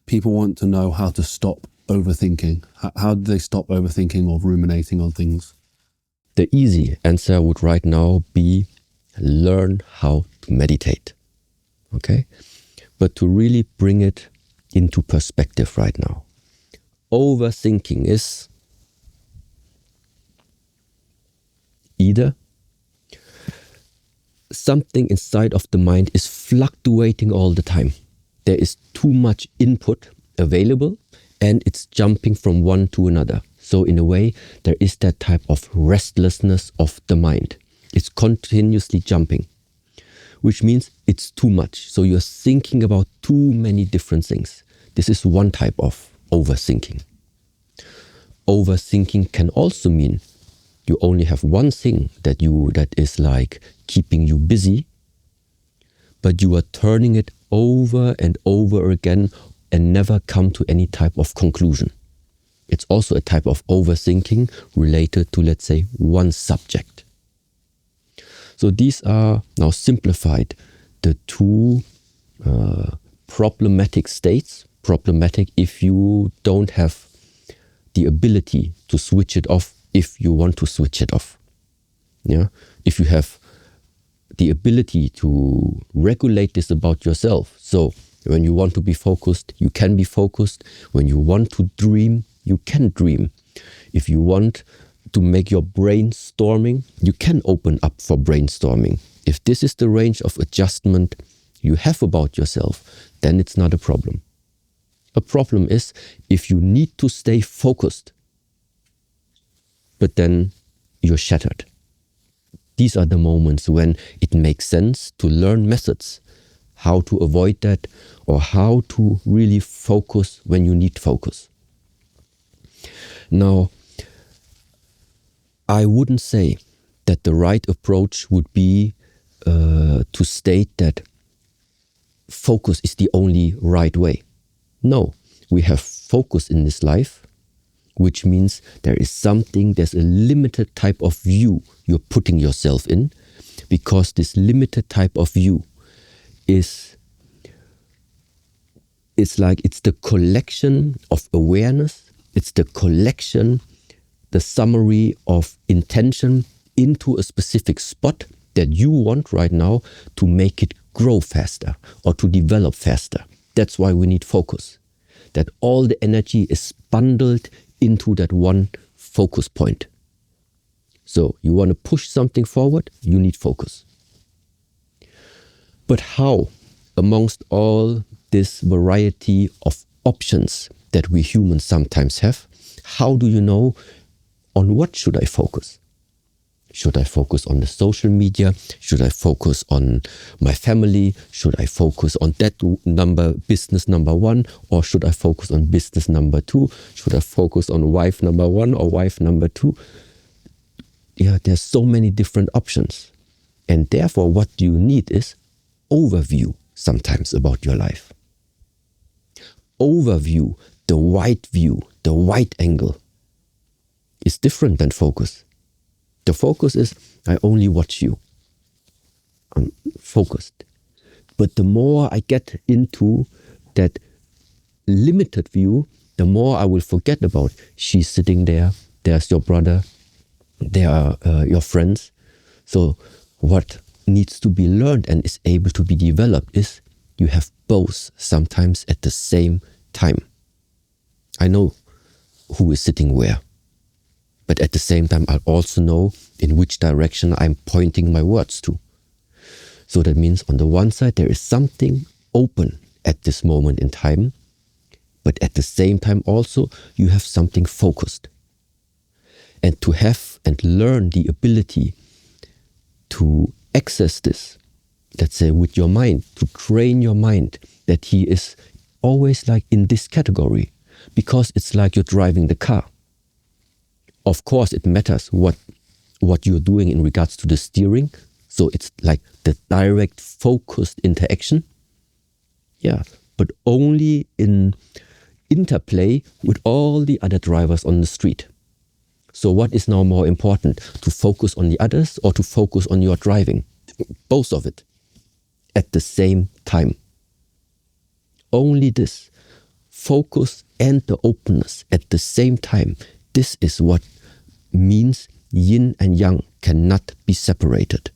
people want to know how to stop overthinking. How do they stop overthinking or ruminating on things? The easy answer would right now be learn how to meditate. Okay? But to really bring it into perspective right now. Overthinking is either something inside of the mind is fluctuating all the time. There is too much input available and it's jumping from one to another. So in a way, there is that type of restlessness of the mind. It's continuously jumping, which means it's too much. So you're thinking about too many different things. This is one type of overthinking. Overthinking can also mean you only have one thing that is like keeping you busy, but you are turning it over and over again and never come to any type of conclusion. It's also a type of overthinking related to, let's say, one subject. So these are now simplified, the two problematic states. Problematic if you don't have the ability to switch it off if you want to switch it off. Yeah? If you have the ability to regulate this about yourself. So when you want to be focused, you can be focused. When you want to dream, you can dream. If you want to make your brainstorming, you can open up for brainstorming. If this is the range of adjustment you have about yourself, then it's not a problem. A problem is if you need to stay focused, but then you're shattered. These are the moments when it makes sense to learn methods, how to avoid that, or how to really focus when you need focus. Now, I wouldn't say that the right approach would be to state that focus is the only right way. No, we have focus in this life, which means there's a limited type of view you're putting yourself in, because this limited type of view it's the collection of awareness, it's the collection, the summary of intention into a specific spot that you want right now to make it grow faster or to develop faster. That's why we need focus. That all the energy is bundled into that one focus point. So you want to push something forward, you need focus. But how, amongst all this variety of options that we humans sometimes have, how do you know on what should I focus? Should I focus on the social media? Should I focus on my family? Should I focus on that business number one? Or should I focus on business number two? Should I focus on wife number one or wife number two? Yeah, there's so many different options. And therefore, what you need is overview sometimes about your life. Overview, the wide view, the wide angle is different than focus. The focus is, I only watch you. I'm focused. But the more I get into that limited view, the more I will forget about she's sitting there, there's your brother, there are your friends. So what needs to be learned and is able to be developed is you have both sometimes at the same time. I know who is sitting where. But at the same time, I also know in which direction I'm pointing my words to. So that means on the one side, there is something open at this moment in time, but at the same time also, you have something focused. And to have and learn the ability to access this, let's say with your mind, to train your mind that he is always like in this category, because it's like you're driving the car. Of course, it matters what you're doing in regards to the steering. So it's like the direct focused interaction. Yeah, but only in interplay with all the other drivers on the street. So what is now more important? To focus on the others or to focus on your driving? Both of it at the same time. Only this. focus and the openness at the same time. This is what means yin and yang cannot be separated.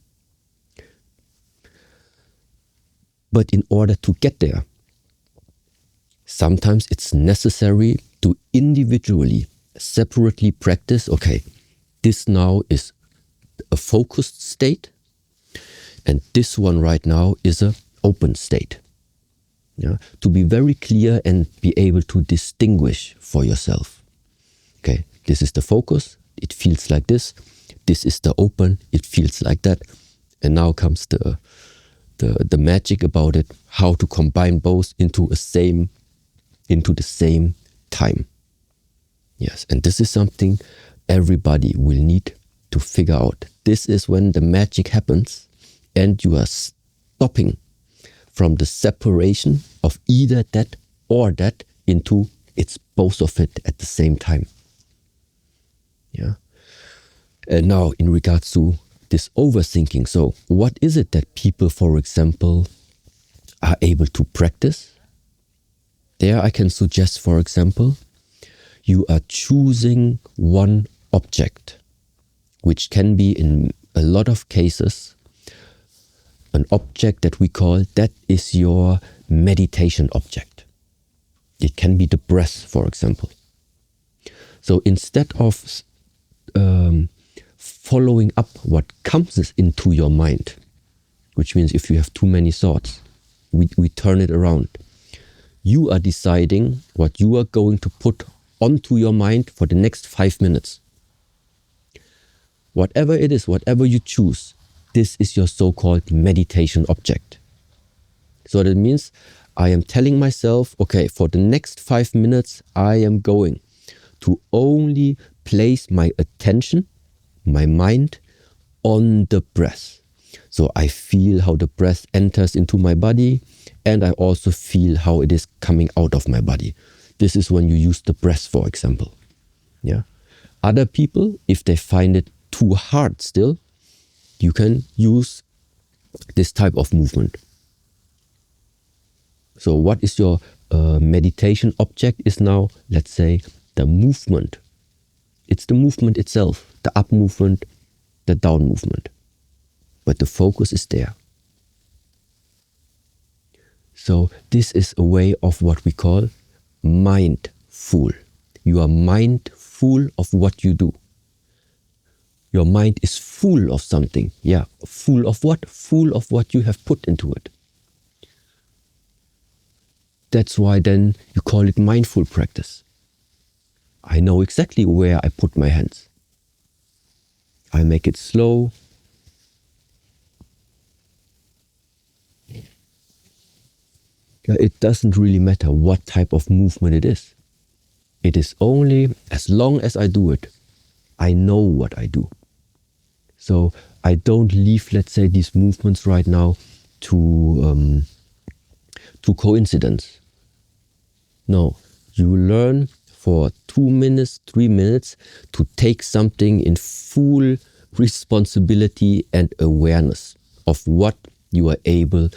But in order to get there, sometimes it's necessary to individually, separately practice, okay, this now is a focused state, and this one right now is an open state. Yeah? To be very clear and be able to distinguish for yourself. Okay, this is the focus, it feels like this. This is the open, it feels like that. And now comes the magic about it, how to combine both into the same time. Yes, and this is something everybody will need to figure out. This is when the magic happens and you are stopping from the separation of either that or that into it's both of it at the same time. Yeah. And now in regards to this overthinking, so what is it that people, for example, are able to practice? There I can suggest, for example, you are choosing one object, which can be in a lot of cases an object that we call that is your meditation object. It can be the breath, for example. So instead of following up what comes into your mind, which means if you have too many thoughts, we turn it around. You are deciding what you are going to put onto your mind for the next 5 minutes. Whatever it is, whatever you choose, this is your so-called meditation object. So that means I am telling myself, okay, for the next 5 minutes, I am going to only place my attention, my mind, on the breath. So I feel how the breath enters into my body, and I also feel how it is coming out of my body. This is when you use the breath, for example. Yeah. Other people, if they find it too hard still, you can use this type of movement. So what is your meditation object is now, let's say, the movement. It's the movement itself, the up movement, the down movement. But the focus is there. So this is a way of what we call mindful. You are mindful of what you do. Your mind is full of something. Yeah, full of what? Full of what you have put into it. That's why then you call it mindful practice. I know exactly where I put my hands. I make it slow. It doesn't really matter what type of movement it is. It is only as long as I do it, I know what I do. So I don't leave, let's say, these movements right now to coincidence. No, you learn for 2 minutes, 3 minutes to take something in full responsibility and awareness of what you are able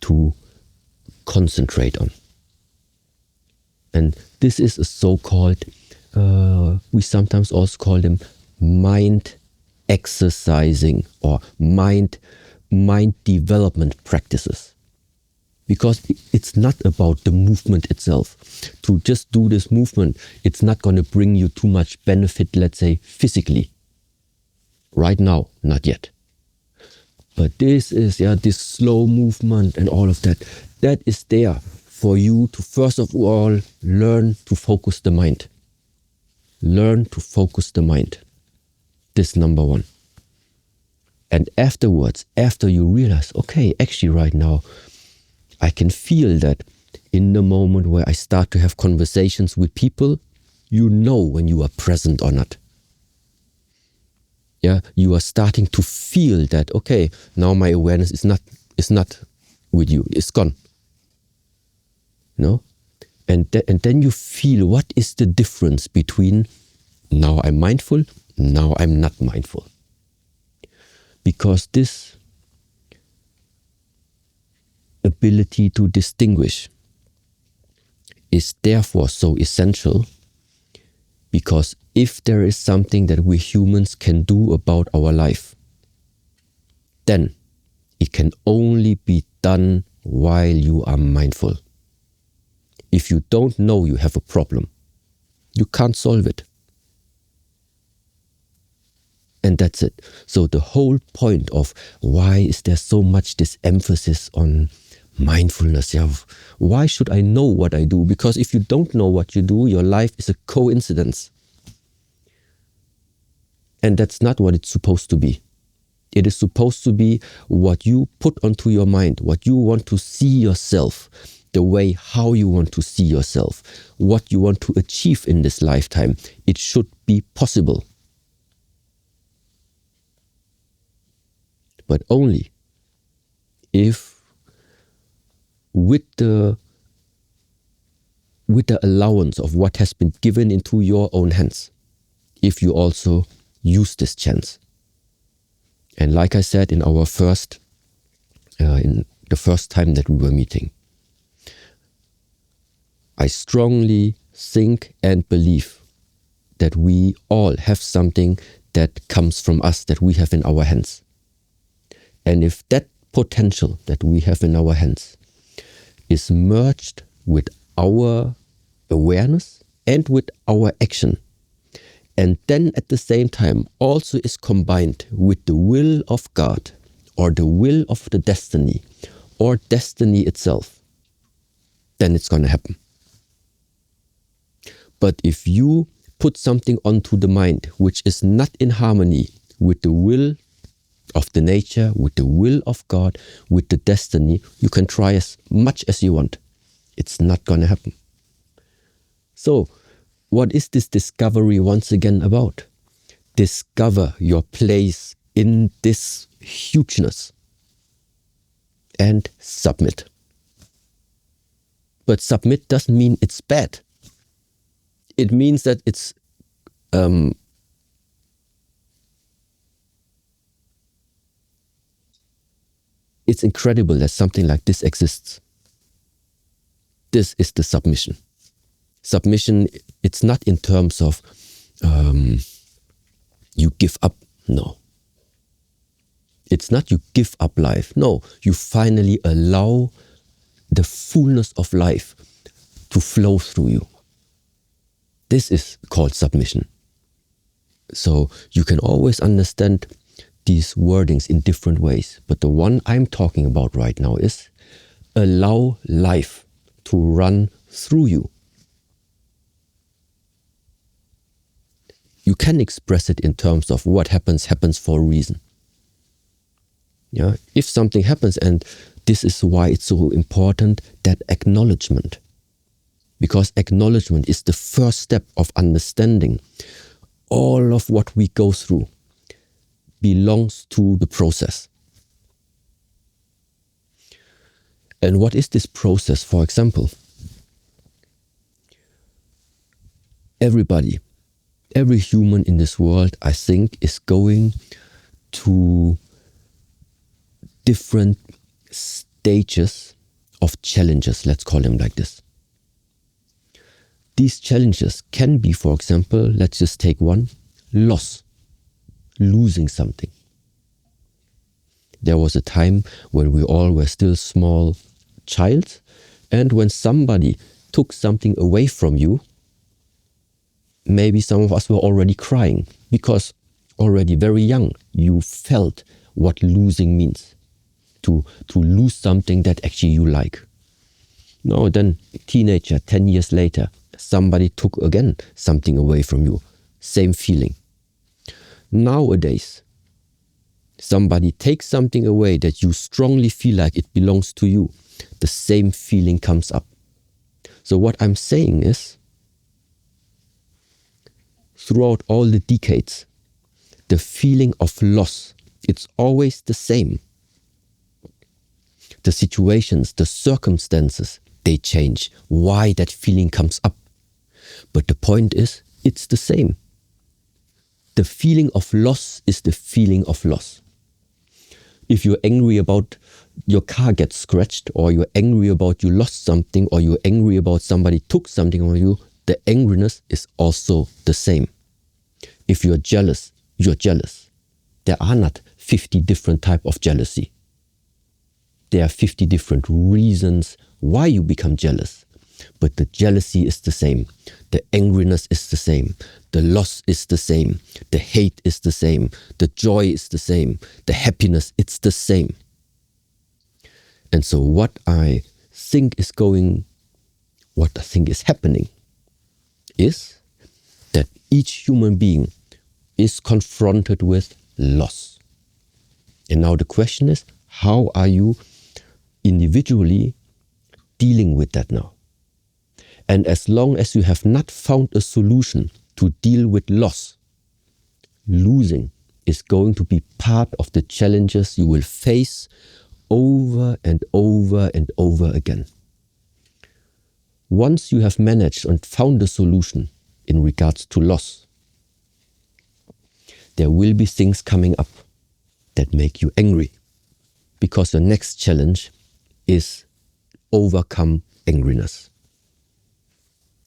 to concentrate on. And this is a so-called, we sometimes also call them mind exercising or mind development practices. Because it's not about the movement itself. To just do this movement, it's not going to bring you too much benefit, let's say, physically. Right now, not yet. But this is, this slow movement and all of that, that is there for you to, first of all, learn to focus the mind. Learn to focus the mind. This number one. And afterwards, after you realize, okay, actually right now, I can feel that in the moment where I start to have conversations with people, you know when you are present or not. Yeah, you are starting to feel that, okay, now my awareness is not with you, it's gone. No? And then you feel what is the difference between now I'm mindful, now I'm not mindful. Because this ability to distinguish is therefore so essential, because if there is something that we humans can do about our life, then it can only be done while you are mindful. If you don't know you have a problem, you can't solve it. And that's it. So the whole point of why is there so much this emphasis on mindfulness? Yeah, why should I know what I do? Because if you don't know what you do, your life is a coincidence. And that's not what it's supposed to be. It is supposed to be what you put onto your mind, what you want to see yourself, the way how you want to see yourself, what you want to achieve in this lifetime. It should be possible. But only if with the allowance of what has been given into your own hands, if you also use this chance. And like I said in our in the first time that we were meeting, I strongly think and believe that we all have something that comes from us, that we have in our hands. And if that potential that we have in our hands is merged with our awareness and with our action, and then at the same time also is combined with the will of God, or the will of the destiny, or destiny itself, then it's going to happen. But if you put something onto the mind which is not in harmony with the will of the nature, with the will of God, with the destiny, you can try as much as you want. It's not going to happen. So, what is this discovery once again about? Discover your place in this hugeness and submit. But submit doesn't mean it's bad. It means that it's incredible that something like this exists. This is the submission. Submission, it's not in terms of you give up. No. It's not you give up life. No, you finally allow the fullness of life to flow through you. This is called submission. So you can always understand these wordings in different ways. But the one I'm talking about right now is allow life to run through you. You can express it in terms of what happens for a reason. Yeah, if something happens, and this is why it's so important, that acknowledgement. Because acknowledgement is the first step of understanding all of what we go through belongs to the process. And what is this process? For example, everybody, every human in this world, I think, is going to different stages of challenges, let's call them like this. These challenges can be, for example, let's just take one, loss, losing something. There was a time when we all were still small child, and when somebody took something away from you, maybe some of us were already crying, because already very young you felt what losing means, to lose something that actually you like. No, then teenager, 10 years later, somebody took again something away from you. Same feeling. Nowadays, somebody takes something away that you strongly feel like it belongs to you. The same feeling comes up. So what I'm saying is, throughout all the decades, the feeling of loss, it's always the same. The situations, the circumstances, they change. Why that feeling comes up. But the point is, it's the same. The feeling of loss is the feeling of loss. If you're angry about your car gets scratched, or you're angry about you lost something, or you're angry about somebody took something from you, the angriness is also the same. If you're jealous, you're jealous. There are not 50 different types of jealousy. There are 50 different reasons why you become jealous. But the jealousy is the same. The angriness is the same. The loss is the same. The hate is the same. The joy is the same. The happiness, it's the same. And so what I think is happening is that each human being is confronted with loss. And now the question is, how are you individually dealing with that now? And as long as you have not found a solution to deal with loss, losing is going to be part of the challenges you will face over and over and over again. Once you have managed and found a solution in regards to loss, there will be things coming up that make you angry, because the next challenge is overcome angriness.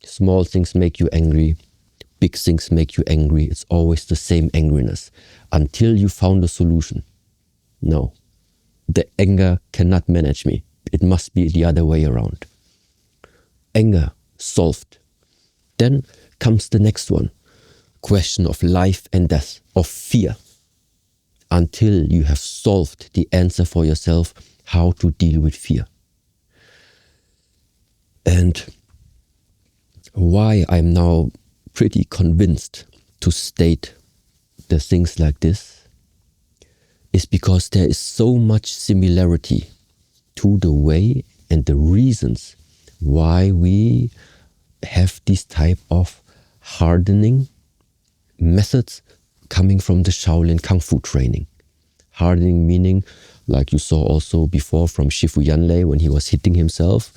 Small things make you angry, big things make you angry. It's always the same angriness until you found a solution. No, the anger cannot manage me. It must be the other way around. Anger solved. Then comes the next one. Question of life and death, of fear. Until you have solved the answer for yourself, how to deal with fear. And why I'm now pretty convinced to state the things like this is because there is so much similarity to the way and the reasons why we have this type of hardening methods coming from the Shaolin Kung Fu training. Hardening meaning, like you saw also before from Shifu Yanlei when he was hitting himself,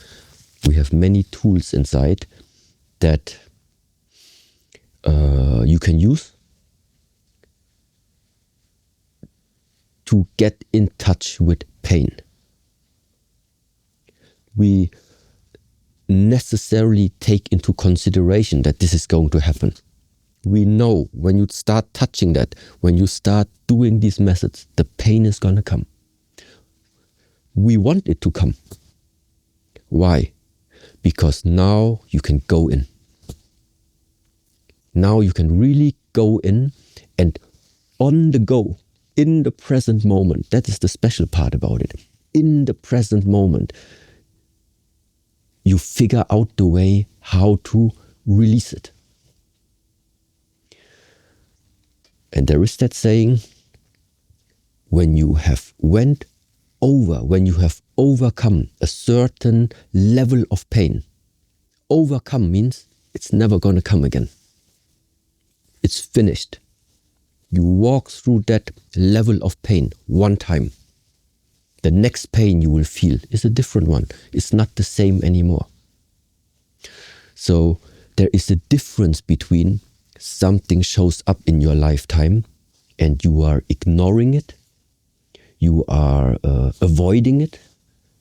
we have many tools inside that you can use to get in touch with pain. We necessarily take into consideration that this is going to happen. We know when you start touching that, when you start doing these methods, the pain is going to come. We want it to come. Why? Because now you can go in. Now you can really go in, and on the go, in the present moment, that is the special part about it. In the present moment, you figure out the way how to release it. And there is that saying, when you have when you have overcome a certain level of pain, overcome means it's never going to come again. It's finished. You walk through that level of pain one time. The next pain you will feel is a different one. It's not the same anymore. So there is a difference between something shows up in your lifetime and you are ignoring it, you are avoiding it,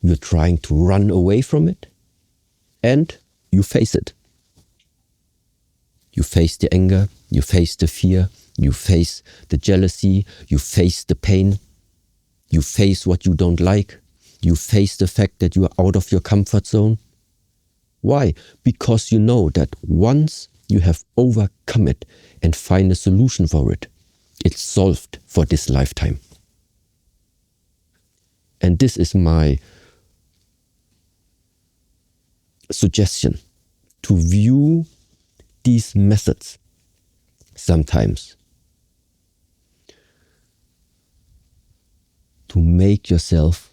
you're trying to run away from it, and you face it. You face the anger, you face the fear, you face the jealousy, you face the pain, you face what you don't like, you face the fact that you are out of your comfort zone. Why? Because you know that once you have overcome it and find a solution for it, it's solved for this lifetime. And this is my suggestion, to view these methods sometimes to make yourself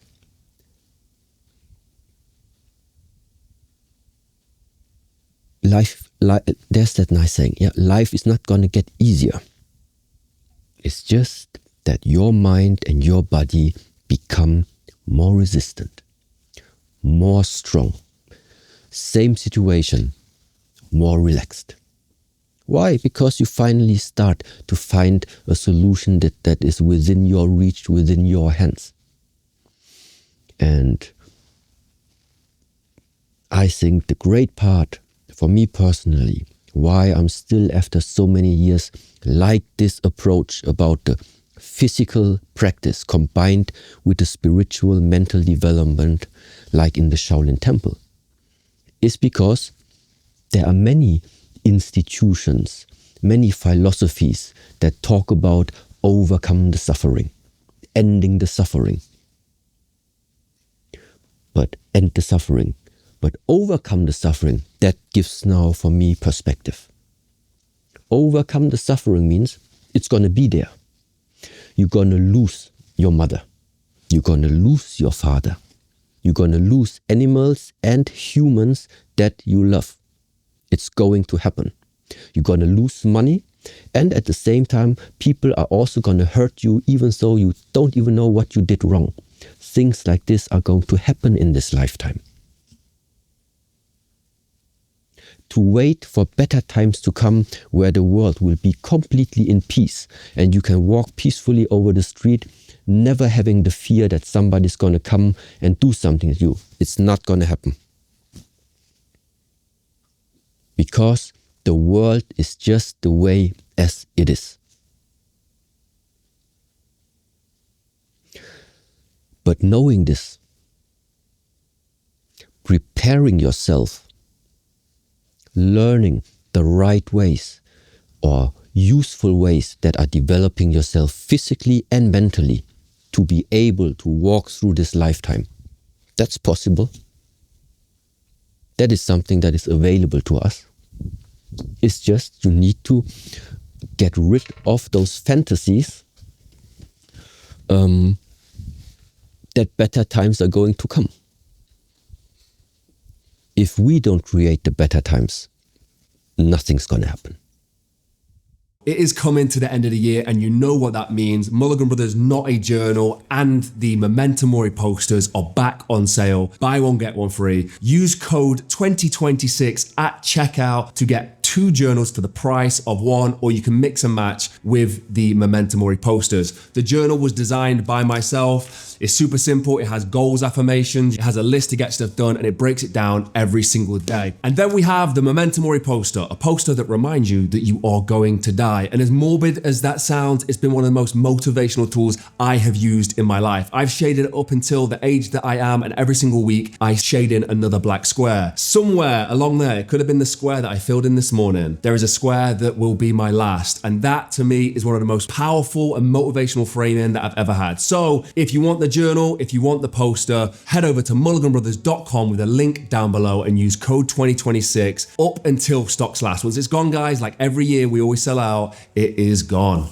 there's that nice saying, life is not going to get easier. It's just that your mind and your body become more resistant, more strong. Same situation, more relaxed. Why? Because you finally start to find a solution that is within your reach, within your hands. And I think the great part for me personally, why I'm still after so many years like this approach about the physical practice combined with the spiritual mental development like in the Shaolin Temple, is because there are many institutions, many philosophies that talk about overcome the suffering, ending the suffering. But end the suffering. But overcome the suffering, that gives now for me perspective. Overcome the suffering means it's going to be there. You're going to lose your mother. You're going to lose your father. You're going to lose animals and humans that you love. It's going to happen. You're going to lose money. And at the same time, people are also going to hurt you even though you don't even know what you did wrong. Things like this are going to happen in this lifetime. To wait for better times to come where the world will be completely in peace and you can walk peacefully over the street, never having the fear that somebody's going to come and do something to you. It's not going to happen. Because the world is just the way as it is. But knowing this, preparing yourself, learning the right ways or useful ways that are developing yourself physically and mentally to be able to walk through this lifetime. That's possible. That is something that is available to us. It's just you need to get rid of those fantasies that better times are going to come. If we don't create the better times, nothing's going to happen. It is coming to the end of the year and you know what that means. Mulligan Brothers Not a Journal and the Memento Mori posters are back on sale. Buy one, get one free. Use code 2026 at checkout to get 2 journals for the price of one, or you can mix and match with the Memento Mori posters. The journal was designed by myself. It's super simple. It has goals, affirmations, it has a list to get stuff done, and it breaks it down every single day. And then we have the Memento Mori poster, a poster that reminds you that you are going to die. And as morbid as that sounds, it's been one of the most motivational tools I have used in my life. I've shaded it up until the age that I am, and every single week I shade in another black square. Somewhere along there, it could have been the square that I filled in this morning, there is a square that will be my last. And that to me is one of the most powerful and motivational framing that I've ever had. So if you want the journal, if you want the poster, head over to mulliganbrothers.com with a link down below and use code 2026 up until stocks last. Once it's gone, guys, like every year we always sell out, it is gone.